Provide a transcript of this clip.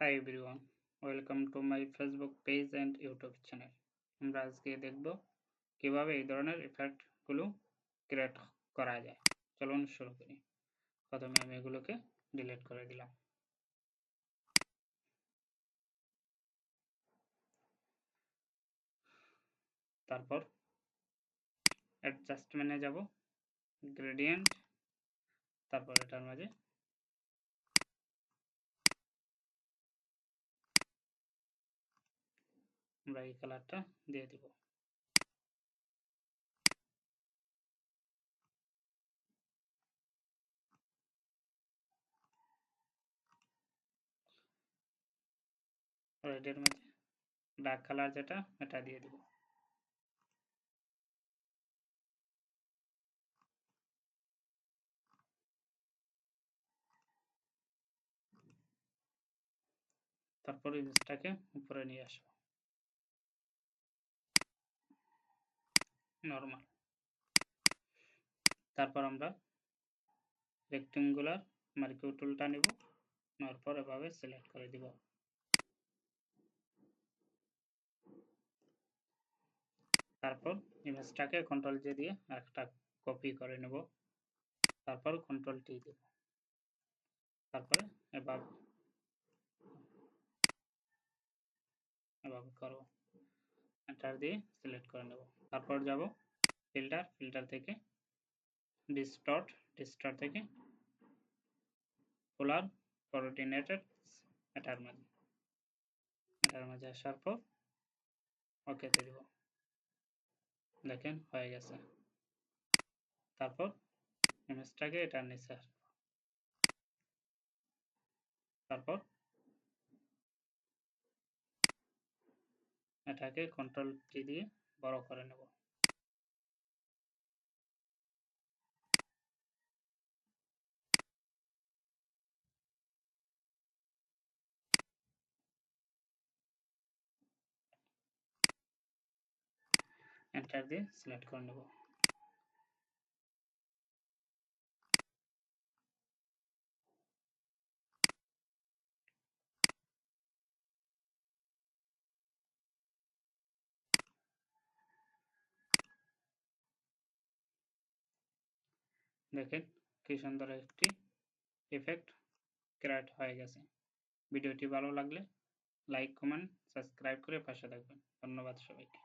Hi everyone, welcome to my Facebook page and YouTube channel. আমরা আজকে দেখব কিভাবে এই ধরনের ইফেক্ট গুলো ক্রিয়েট করা যায়। চলুন শুরু করি। প্রথমে আমি এগুলোকে ডিলিট করে দিলাম। তারপর অ্যাডজাস্টমেন্টে যাব, গ্রেডিয়েন্ট, তারপর এটার মাঝে আমরা এই কালারটা দিয়ে দিব। রেডের মাঝে ডার্ক কালার যেটা এটা দিয়ে দিব। তারপর ইমেজটাকে উপরে নিয়ে আসবো, নরমাল। তারপর আমরা রেক্টেঙ্গুলার মার্কিউ টুলটা নেব, নেওয়ার পর এভাবে সিলেক্ট করে দিব। তারপর ইমেজটাকে কন্ট্রোল জে দিয়ে একটা কপি করে নেব, তারপর কন্ট্রোল টি দেব, তারপরে এভাবে এভাবে করব, এন্টার দিয়ে সিলেক্ট করে নেব। তারপর যাব ফিল্টার থেকে ডিস্টর্ট থেকে পোলার কোঅর্ডিনেটেড এটার মাঝে আসার পর ওকে তে দিব। দেখেন হয়ে গেছে। তারপর ইমেজটাকে এটার নিচে আসবো, তারপর এটাকে কন্ট্রোল টি দিয়ে বড় করে নেব। এন্টার দিয়ে সিলেক্ট করে নেব। দেখেন কি সুন্দর একটি ইফেক্ট ক্রিয়েট হয়ে গেছে। ভিডিওটি ভালো লাগলে লাইক, কমেন্ট, সাবস্ক্রাইব করে পাশে থাকবেন। ধন্যবাদ সবাইকে।